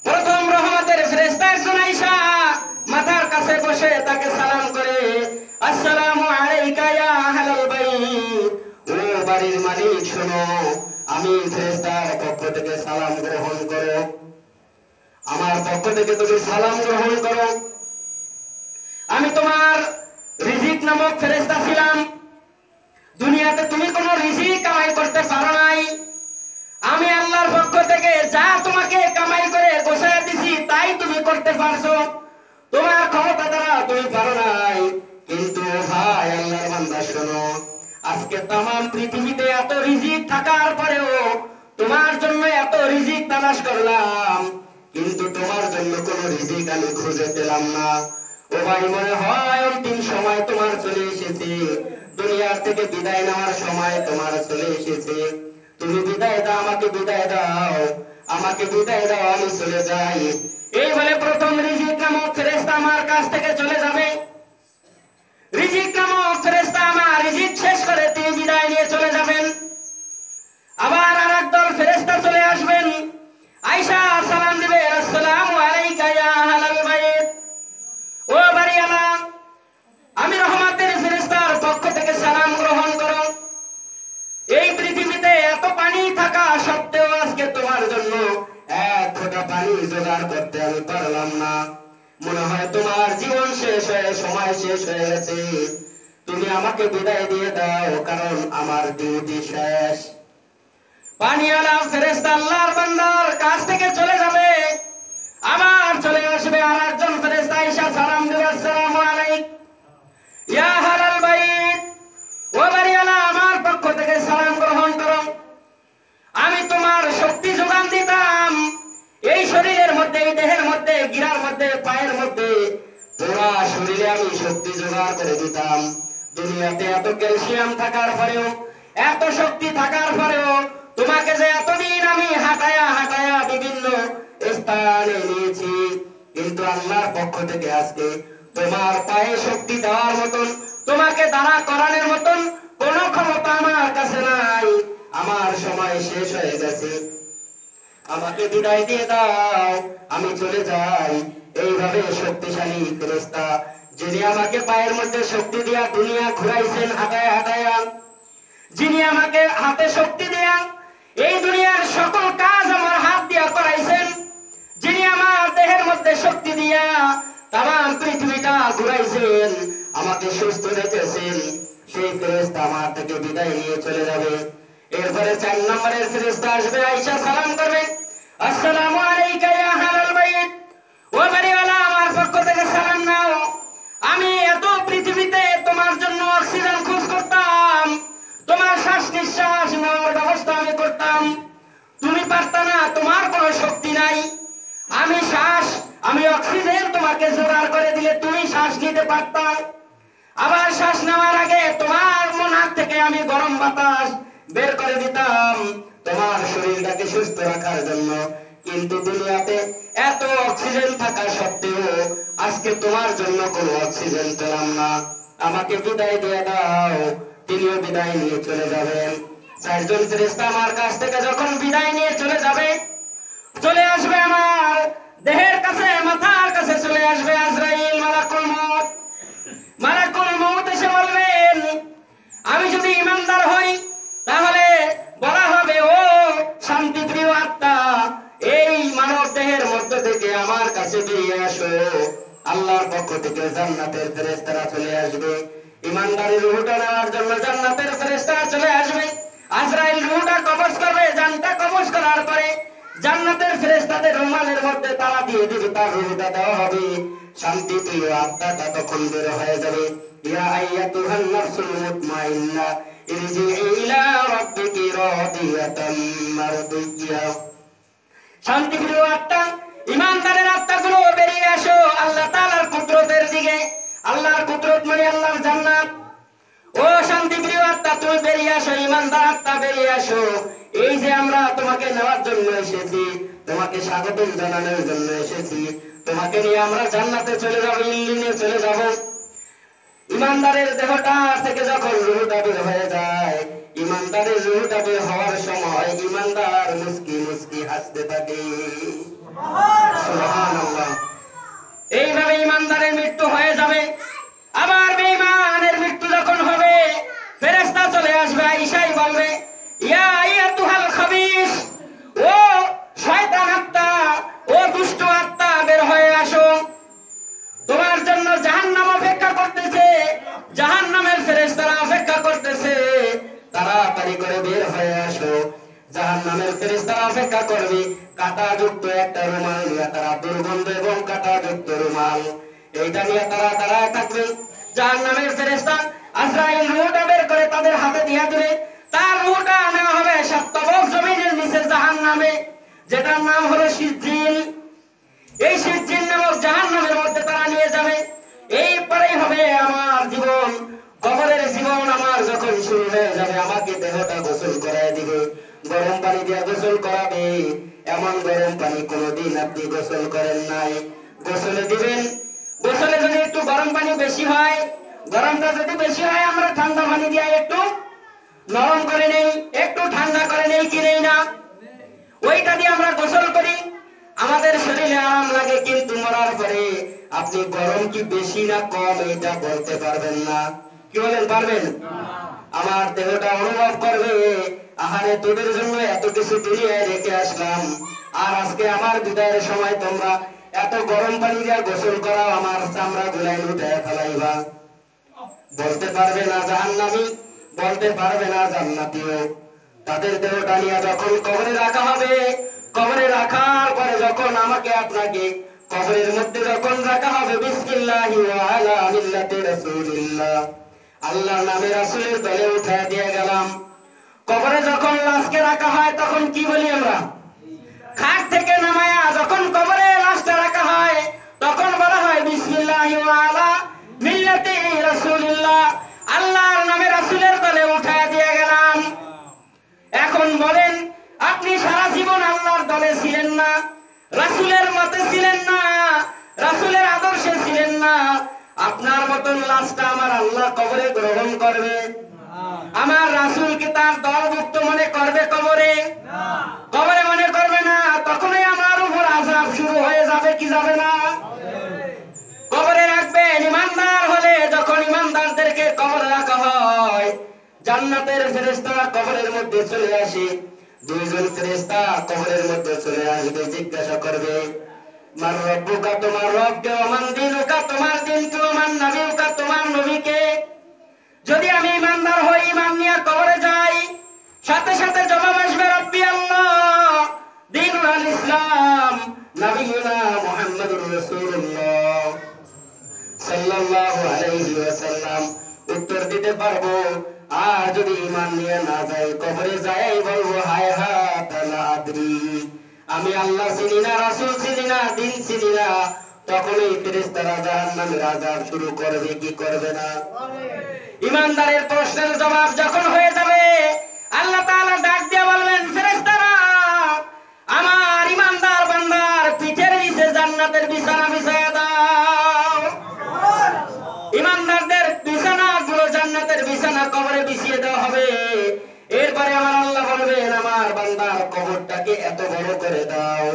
প্রথম রহমতের ফেরেশতা একজন আয়েশা মাথার কাছে বসে তাকে সালাম করে, আসসালামু আলাইকা ইয়া আহলাল বাইত, ও বাড়ির মালিক শোনো, আমি ফেরেশতার পক্ষ থেকে সালাম গ্রহণ করো, আমার পক্ষ থেকে তুমি সালাম গ্রহণ করো। আমি তোমার রিজিক নামক ফেরেশতা ছিলাম, দুনিয়াতে তুমি কোনো রিজিক কামাই করতে পারো নাই, আমি আল্লাহর পক্ষ থেকে যা তোমাকে কামাই করে গোছায় দিছি তাই তুমি করতে পারছো, তোমার ক্ষমতা দ্বারা তুমি পারো নাই। কিন্তু ভাই আল্লাহর বান্দা শোনো, আজকে তামাম পৃথিবীতে এত রিজিক থাকার পরেও তোমার জন্য এত রিজিক তালাশ করলাম, কিন্তু তোমার জন্য কোন রিজিক আমি খুঁজে পেলাম না। ও ভাই, মনে হয় অন্তিম সময় তোমার চলে এসেছে, দুনিয়ার থেকে বিদায় নেওয়ার সময় তোমার চলে এসেছে, তুমি বিদায় দাও, আমাকে বিদায় দাও, আমাকে বিদায় দাও, আমি চলে যাই। এই বলে প্রথম রিজিক নামক ফেরেশতা আমার কাছ থেকে চলে যাবে। রিজিক নামক ফেরেশতা আমার রিজিক শেষ করে তিনি বিদায় নিয়ে চলে যাবেন। আবার আরেক দল ফেরেশতা চলে আসবেন, আয়েশা সালাম দিবে, আসসালামু আলাইকা ইয়া আহলাল বাইত, পানি জোগাড় করতে আমি পারলাম না। মনে হয় তোমার জীবন শেষ হয়ে সময় শেষ হয়ে গেছে, তুমি আমাকে বিদায় দিয়ে দাও, কারণ আমার ডিউটি শেষ। পানিওয়ালা ফেরেশতা আল্লাহর বান্দার কাছ থেকে চলে যাবে, আবার চলে আসবে আর একজন ফেরেশতা এসে সালাম দেবে, আসসালামু আলাইকুম ইয়া আহলাল বাইত, ও বাড়িওয়ালা আমার পক্ষ থেকে সালাম গ্রহণ করো। আমি তোমার শক্তি যোগান দিতাম, এই শরীরের মধ্যে, এই দেহের মধ্যে, গিরার মধ্যে, পায়ের মধ্যে, পুরা শরীরে আমি শক্তি জোগাড় করে দিতাম। দুনিয়াতে এত ক্যালসিয়াম থাকার পরেও, এত শক্তি থাকার পরেও তোমাকে যে এতদিন আমি হাঁটায়া হাঁটায়া বিভিন্ন স্থানে নিয়েছি, কিন্তু আল্লাহর পক্ষ থেকে আজকে তোমার পায়ে শক্তি দেওয়ার মতন, তোমাকে দাঁড়া করানোর মতন কোন ক্ষমতা আমার কাছে নাই। আমার সময় শেষ হয়ে গেছে, আমাকে বিদায় দিয়ে দাও, আমি চলে যাই। এইভাবে শক্তিশালী ফেরেশতা, যিনি আমাকে পায়ের মধ্যে শক্তি দিয়া দুনিয়া ঘুরাইছেন হাঁটায়া হাঁটায়া, যিনি আমাকে হাতে শক্তি দিয়া এই দুনিয়ার সকল কাজ আমার হাত দিয়া করাইছেন, যিনি আমার দেহের মধ্যে শক্তি দিয়া তাম পৃথিবীটা ঘুরাইছেন, আমাকে সুস্থ রেখেছেন, সেই ফেরেশতা আমার থেকে বিদায় নিয়ে চলে যাবে। এরপরে 4 নম্বরের ফেরেশতা আসবে, আয়েশা সালাম করবে, আসসালামু আলাইকা ইয়া আহলাল বাইত, ও বাড়িওয়ালা আমার পক্ষ থেকে সালাম নাও। আমি এত পৃথিবীতে তোমার জন্য অক্সিজেন খোঁজ করতাম, তোমার শ্বাস নিঃশ্বাস নেওয়ার ব্যবস্থা আমি করতাম, তুমি পারতা না, তোমার কোনো শক্তি নাই। আমি অক্সিজেন তোমাকে জোগাড় করে দিলে তুমি শ্বাস নিতে পারতা। আবার শ্বাস নেওয়ার আগে তোমার মনার থেকে আমি গরম বাতাস বের করে দিতাম তোমার শরীরটাকে সুস্থ রাখার জন্য। কিন্তু দুনিয়াতে এত অক্সিজেন থাকা সত্ত্বেও আজকে তোমার জন্য কোনো অক্সিজেন পেলাম না, আমাকে বিদায় দিয়ে দাও। তিনিও বিদায় নিয়ে চলে যাবেন। 4 জন ফেরেশতা আমার কাছ থেকে যখন বিদায় নিয়ে চলে যাবে, চলে আসবে আমার দেহের কাছে, মাথার কাছে চলে আসবে আজরাইল, মালাকুল মউত। মালাকুল মউত এসে বলবেন, আমি যদি ঈমানদার হই তাহলে বলা হবে, ও শান্তিপ্রিয় আত্মা, এই মানব দেহের মধ্যে থেকে আমার কাছে বেরিয়ে আসো। আল্লাহর পক্ষ থেকে জান্নাতের ফেরেশতারা চলে আসবে, ঈমানদারের রূহটা নেওয়ার জন্য জান্নাতের ফেরেশতারা চলে আসবে। আজরাইল রূহটা কবজ করবে, জানটা কবজ করার পরে জান্নাতের ফেরেশতাদের রুমালের মধ্যে তালা দিয়ে দিবে, তার রূহটা দেওয়া হবে। শান্তিপ্রিয় আত্মাটা তখন বের হয়ে যাবে, ইয়া আইয়াতুহান নাফসুল মুতমাইন্নাহ ইরজিই ইলা রাব্বিকি রাদিয়াতাম মারদিয়া। শান্তিপ্রিয় আত্মা, ঈমানদারের আত্মাগুলো বেরিয়ে আসো আল্লাহ তাআলার কুদরতের দিকে। আল্লাহর কুদরত মানে আল্লাহর জান্নাত। ও শান্তিপ্রিয় আত্মা, তুমি বেরিয়ে আসো, ঈমানদার আত্মা বেরিয়ে আসো। এই যে আমরা তোমাকে নেওয়ার জন্য এসেছি, তোমাকে স্বাগতম জানানোর জন্য এসেছি, তোমাকে নিয়ে আমরা জান্নাতে চলে যাব, ইল্লিনে চলে যাব। ঈমানদারের দেহটা থেকে যখন রূহটা বের হয়ে যায়, ঈমানদারের রূহটা বের হওয়ার সময় ঈমানদার মুস্কি মুস্কি হাসতে থাকে, সুবহানাল্লাহ। এইভাবে ঈমানদারের মৃত্যু হয়ে যাবে। আবার বেঈমানের মৃত্যু যখন হবে, ফেরেশতা চলে আসবে, আয়েশাই বলবে, ইয়া আইয়াতুহাল খাবিস, ও শয়তান আত্মা, ও দুষ্ট আত্মা, বের হয়ে আসো, তোমার জন্য জাহান্নাম অপেক্ষা করতেছে, জাহান্নামের ফেরেশতারা অপেক্ষা করতেছে, তাড়াতাড়ি করে বের হয়ে আসো। জাহান্নামের ফেরেশতারা অপেক্ষা করবে, কাঁটাযুক্ত একটা রুমাল নিয়ে, তারা দুর্গন্ধ এবং কাঁটাযুক্ত রুমাল, এইটা নিয়ে তারা দাঁড়ায় থাকবে। জাহান্নামের ফেরেশতা আজরাইল রূহটা বের করে তাদের হাতে দিয়ে দিবে, তার রূহটা নেওয়া হবে সপ্তবক জমিনের নিচে জাহান্নামে, যেটার নাম হলো সিজ্জিল। এই সিজ্জিল নামক জাহান্নামের মধ্যে তারা নিয়ে যাবে। এইপরেই হবে আমার জীবন, কবরের জীবন আমার যখন শুরু হয়ে যাবে, আমাকে দেহটা গোসল করায় দিবে, গরম পানি দিয়ে গোসল করাবে। এমন গরম পানি কোনোদিন আপনি গোসল করেন নাই। গোসলে দিবেন, গোসলে যদি একটু গরম পানি বেশি হয়, গরমটা যদি বেশি হয়, আমরা ঠান্ডা পানি দিয়ে একটু নরম করে নেই, একটু ঠান্ডা করে নেই, কি নেই না, ওইটা দিয়ে আমরা গোসল করি, আমাদের শরীরে আরাম লাগে। কিন্তু মরার পরে আপনি গরম কি বেশি না কম এটা বলতে পারবেন না। কি বলেন, পারবেন? আমার দেহটা অনুভব করবে আহারে তোদের জন্য এত কিছু দুনিয়ায় রেখে আসলাম, আর আজকে আমার বিদায়ের সময় তোমরা এত গরম পানি দিয়ে গোসল করাও, আমার চামড়া গুলাই উঠায় ফেলাইবা। বলতে পারবে না জাহান্নামী, বলতে পারবে না জান্নাতীও। তাদের দেহটা নিয়ে যখন কবরে রাখা হবে, কবরে রাখার পরে যখন আমাকে আপনাকে কবরের মধ্যে যখন রাখা হবে, বিসমিল্লাহি ওয়া আলা মিল্লাতি রাসূলিল্লাহ, আল্লাহর নামে রাসূলের দলে উঠায় দিয়ে গেলাম। কবরে যখন লাশকে রাখা হয় তখন কি বলি আমরা? খাট থেকে নামায়া যখন কবরে লাশটা রাখা হয় তখন বলা হয় বিসমিল্লাহি ওয়া আলা মিল্লাতি রাসূলিল্লাহ, আল্লাহর নামে রাসূলের দলে উঠায় দিয়ে গেলাম। এখন বলেন, আপনি সারা জীবন আল্লাহর দলে ছিলেন না, রাসূলের মতে ছিলেন না, রাসূলের আদর্শে ছিলেন না, আপনার মতন লাশটা আমার আল্লাহ কবরে গ্রহণ করবে? আমার রাসূলকে তার দলভুক্ত মনে করবে কবরে? কবরে মনে করবে না। তখনই আমার উপর আযাব শুরু হয়ে যাবে কি যাবে না? কবরে রাখবেন ইমানদার হলে। যখন ইমানদারদেরকে কবরে রাখা হয়, জান্নাতের ফেরেশতারা কবরের মধ্যে চলে আসে। দুইজন ফেরেশতা কবরের মধ্যে চলে আসবে, জিজ্ঞাসা করবে মার রব্বুকা, তোমার রবকে, ওমান দীনুকা, তোমার দিনকে, ওমান নবীকা, তোমার নবীকে। যদি আমি ইমানদার হই, ইমান নিয়ে কবরে যাই, সাথে সাথে জবাব আসবে রব্বি আল্লাহ, দীনুল ইসলাম, নবিয়ুনা মুহাম্মাদুর রাসূলুল্লাহ সাল্লাল্লাহু আলাইহি ওয়াসাল্লাম। উত্তর দিতে পারবো। আর যদি ইমান নিয়ে না যাই, কবরে যাই বলবো হায় হায় লা আদরি, আমি আল্লাহ চিনি না, রাসূল চিনি না, দিন চিনি না। তখন এই ফেরেশতারা জাহান্নামের আযাব শুরু করবে কি করবে না? ইমানদারের প্রশ্নের জবাব যখন হয়ে যাবে, আল্লাহ তাআলা ডাক দিয়ে বলবেন, ফেরেশতারা আমার ইমানদার বান্দার পিঠের নিচে জান্নাতের বিছানা বিছায়া দাও। ইমানদারদের বিছানাগুলো জান্নাতের বিছানা কবরে বিছিয়ে দেওয়া হবে। এরপরে আমার আল্লাহ বলবেন, আমার বান্দার কবরটাকে এত বড় করে দাও,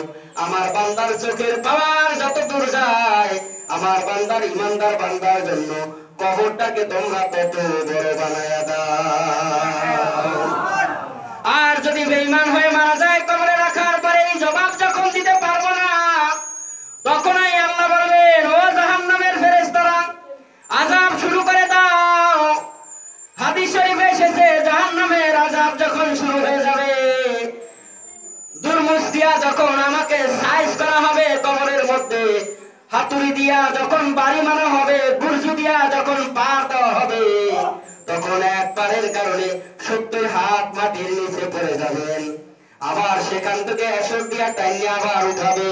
আমার বান্দার চোখের পাওয়ার যত দূর যায়, আমার বান্দার ইমানদার বান্দার জন্য কবরটাকে তোমরা তত বড় বানায়া দাও। আর যদি বেঈমান হয়ে মারা যায়, কবরে রাখার পরে এই জবাব যখন দিতে পারবো না, তখনই আল্লাহ বলবেন, ও জাহান্নামের ফেরেশতারা আযাব শুরু করে দাও। হাদিস শরীফে এসেছে, জাহান্নামের আযাব যখন শুরু হয়ে যাবে, দুর্মুখ দিয়া যখন আমাকে সাইজ করা হবে কবরের মধ্যে, হাতুড়ি দিয়া যখন বাড়ি মারা হবে, বুরজু দিয়া যখন পার দেওয়া হবে, তখন এক পারের কারণে 70 হাত মাটির নিচে পড়ে যাবেন। আবার সেখান থেকে 100 দিয়া টাইনে আবার উঠাবে।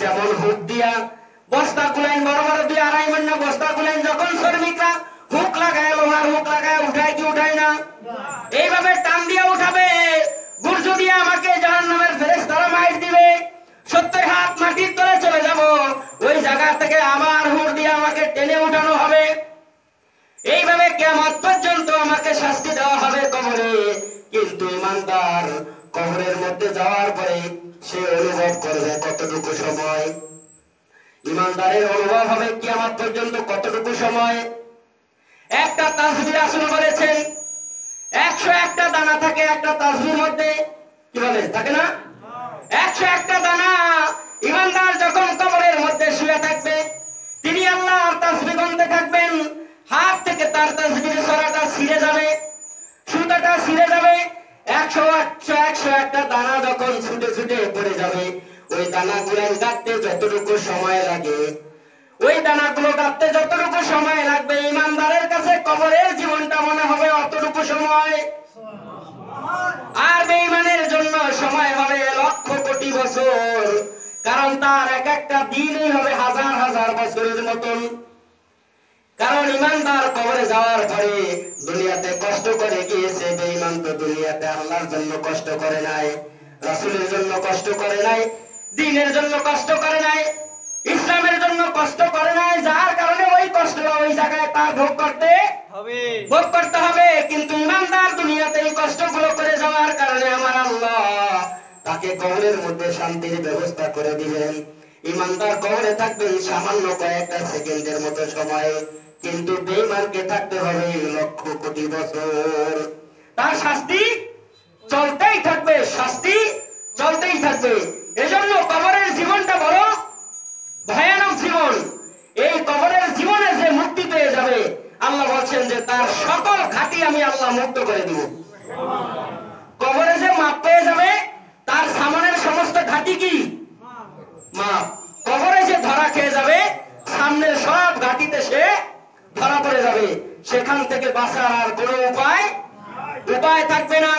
যেমন হুক দিয়া বস্তা গুলাইন, বড় বড় দিয়ে 2.5 মণ বস্তা গুলাইন, যখন শ্রমিকরা হুক লাগায়, লোহার হুক লাগায় উঠায় কি উঠায় না, এইভাবে টান দিয়া উঠাবে। বুরজু দিয়া আমাকে জাহান্নামের ফেরেশতারা মাইর দিবে, 70 হাত মাটির তলে চলে যাব। ওই জায়গা থেকে আবার হুক দিয়ে আমাকে টেনে উঠানো হবে। এইভাবে কিয়ামত পর্যন্ত আমাকে শাস্তি দেওয়া হবে কবরে। কিন্তু ইমানদার কবরের মধ্যে যাওয়ার পরে সে অনুভব করবে কতটুকু সময়। ইমানদারের অনুভব হবে কিয়ামত পর্যন্ত কতটুকু সময়। একটা তাসবিহ রাসূল বলেছেন, 101টা দানা থাকে একটা তাসবিহর মধ্যে, কি বলে থাকে না? 101টা দানা। ইমানদার যখন কবরের মধ্যে শুয়ে থাকবে, তিনি আল্লাহর তাসবিহ গুনতে থাকবেন। হাত থেকে তার তাসবিহের ছড়াটা ছিঁড়ে যাবে, সুতাটা ছিঁড়ে যাবে। 101টা দানা যখন ছুটে ছুটে পড়ে যাবে, ওই দানাগুলো গাঁথতে যতটুকু সময় লাগে, ওই দানাগুলো গাঁথতে যতটুকু সময় লাগবে, ইমানদারের কাছে কবরের জীবনটা মনে হবে অতটুকু সময়। আর বেঈমানের জন্য সময় হবে লক্ষ কোটি বছর, কারণ তার এক একটা দিনই হবে হাজার হাজার বছরের মতন। কারণ ইমানদার কবরে যাওয়ার পরে দুনিয়াতে কষ্ট করে গিয়েছে, বেঈমান তো দুনিয়াতে আল্লাহর জন্য কষ্ট করে নাই, রাসূলের জন্য কষ্ট করে নাই, দ্বীনের জন্য কষ্ট করে নাই, ইসলামের জন্য কষ্ট করে নাই। যার কারণে ওই কষ্টটা ওই জায়গায় তার ভোগ করতে হবে। কিন্তু ইমানদার দুনিয়াতে এই কষ্টগুলো করে যাওয়ার কারণে আমার আল্লাহ তাকে কবরের মধ্যে শান্তির ব্যবস্থা করে দিবেন। ইমানদার কবরে থাকবেন সামান্য কয়েকটা সেকেন্ডের মতো সময়, কিন্তু বেঈমানকে থাকতে হবে লক্ষ কোটি বছর। তার শাস্তি চলতেই থাকবে, শাস্তি চলতেই থাকবে। এজন্য কবরের জীবনটা বড় ভয়ানক জীবন। এই কবরের জীবনে যে মুক্তি পেয়ে যাবে, আল্লাহ বলছেন যে তার সকল ঘাটি আমি আল্লাহ মুক্ত করে দিব। কবরে যে মাপ পেয়ে যাবে, তার সামনের সমস্ত ঘাটি কি মাপ। কবরে যে ধরা খেয়ে যাবে, সামনের সব ঘাটিতে সে ধরা পড়ে যাবে। সেখান থেকে বাঁচার আর কোনো উপায় থাকবে না।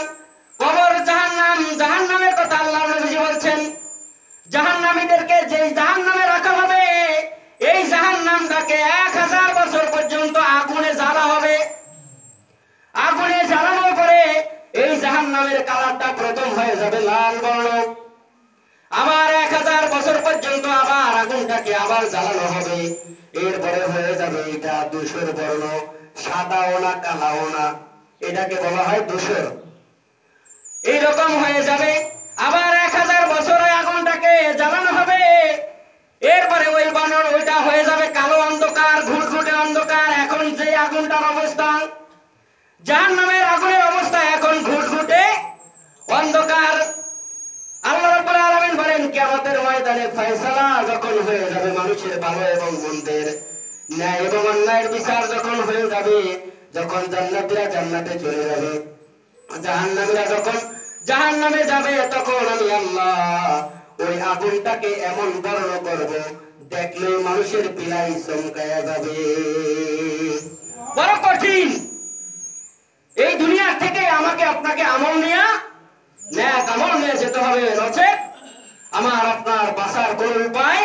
কবর জাহান্নাম, জাহান্নামের কথা আল্লাহ নবী বলছেন। জাহান্নামীদেরকে যে জাহান্নামে রাখা হবে, এই জাহান্নামটাকে 1000 বছর পর্যন্ত আগুনে জ্বালা হবে। আগুনে জ্বালানোর পরে এই জাহান্নামের কালারটা প্রথম হয়ে যাবে লাল বর্ণ। আবার 1000 বছর পর্যন্ত আবার আগুনটাকে আবার জ্বালানো হবে। এরপরে হয়ে যাবে এটা ধূসর বর্ণ, সাদাও না কালাও না, এটাকে বলা হয় ধূসর। এইরকম হয়ে যাবে। আবার 1000 বছরে আগুনটাকে জ্বালানো হবে। এরপরে ওই বানর ওইটা হয়ে যাবে কালো অন্ধকার, ঘুটঘুটে অন্ধকার। এখন যে আগুনটার অবস্থা, জাহান্নামের আগুনের অবস্থা এখন ঘুটঘুটে অন্ধকার। আল্লাহ রাব্বুল আলামিন বলেন, কিয়ামতের ময়দানে ফয়সালা যখন হয়ে যাবে, মানুষের ভালো এবং মন্দের, ন্যায় এবং অন্যায়ের বিচার যখন হয়ে যাবে, যখন জান্নাতীরা জান্নাতে চলে যাবে, জাহান্নামীরা যখন জাহান্নামে যাবে, তখন আমি আল্লাহ ওই আগুনটাকে এমন বর্ণ করব, দেখলে মানুষের পিলাই চমকায়া যাবে। বড় কঠিন। এই দুনিয়া থেকে আমাকে আপনাকে আমল নিয়ে যেতে হবে, নচেত আমার আপনার বাঁচার কোন উপায়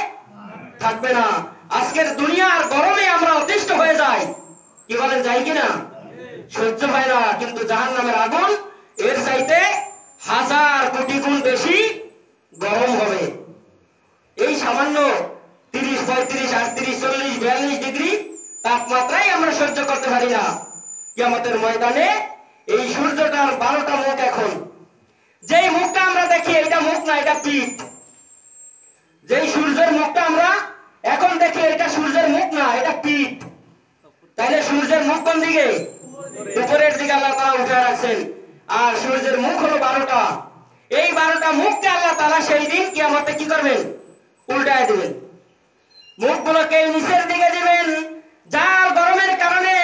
থাকবে না। আজকের দুনিয়ার গরমে আমরা অতিষ্ঠ হয়ে যাই, কি বলেন, যাই কিনা? সহ্য হয় না। কিন্তু জাহান্নামের আগুন এর চাইতে 1000 কোটি গুণ বেশি গরম হবে। এই সামান্য 30, 35, 38, 40, 42 ডিগ্রি তাপমাত্রায় আমরা সহ্য করতে পারি না। কিয়ামতের ময়দানে এই সূর্যটার 12টা মুখ। এখন যেই মুখটা আমরা দেখি, এটা মুখ না, এটা পিঠ। যেই সূর্যের মুখটা আমরা এখন দেখি, এটা সূর্যের মুখ না, এটা পিঠ। তাহলে সূর্যের মুখ কোন দিকে? উপরের দিকে আল্লাহ তাআলা উঠে রাখছেন। আর সূর্যের মুখ হলো 12টা। এই 12টা মুখকে আল্লাহ তাআলা সেই দিন কিয়ামতে কি করবেন? উল্টায় দিবেন। মুখগুলোকে নিচের দিকে দিবেন, যার গরমের কারণে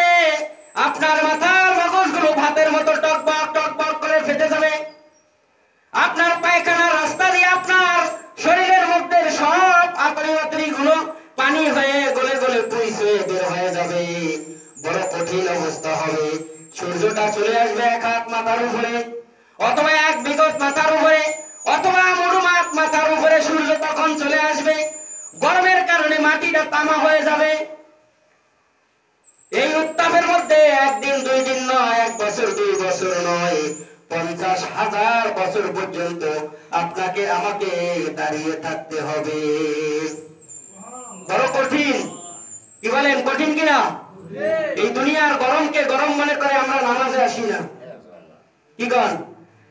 আপনার মাথার মগজগুলো ভাতের মতো টকবক টকবক করে ফেটে যাবে। আপনার পায়খানার রাস্তা দিয়ে আপনার শরীরের মধ্যে সব আতরি গুলো পানি হয়ে গলে গলে পুইস হয়ে বের হয়ে যাবে। বড় কঠিন অবস্থা হবে। সূর্যটা চলে আসবে 1 হাত মাথার উপরে, অথবা 1 বিগত মাথার উপরে, অথবা মরুমাত মাথার উপরে সূর্য তখন চলে আসবে। গরমের কারণে মাটিটা তামা হয়ে যাবে। এই উত্তাপের মধ্যে 1 দিন 2 দিন নয়, 1 বছর 2 বছর নয়, 50,000 বছর পর্যন্ত আপনাকে আমাকে দাঁড়িয়ে থাকতে হবে। বড় কঠিন, কি বলেন, কঠিন কিনা? এই দুনিয়ার গরমকে গরম মনে করে আমরা নামাজে আসি না। কি কন,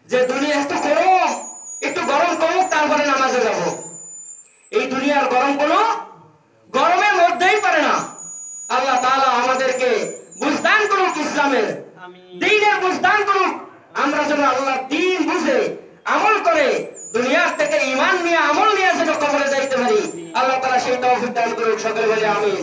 যে দুনিয়া এত গরম, একটু গরম কমুক তারপরে নামাজে যাব। এই দুনিয়ার গরম কোনো গরমের মধ্যেই পারে না। আল্লাহ তাআলা আমাদেরকে বুঝদান করুক, ইসলামের দ্বীনের বুঝদান করুক। আমরা যেন আল্লাহর দ্বীন বুঝে আমল করে দুনিয়ার থেকে ঈমান নিয়ে আমল নিয়ে যেন কবরে যাইতে পারি। আল্লাহ তাআলা সেই তৌফিক দান করুক। সকলে বলে আমিন।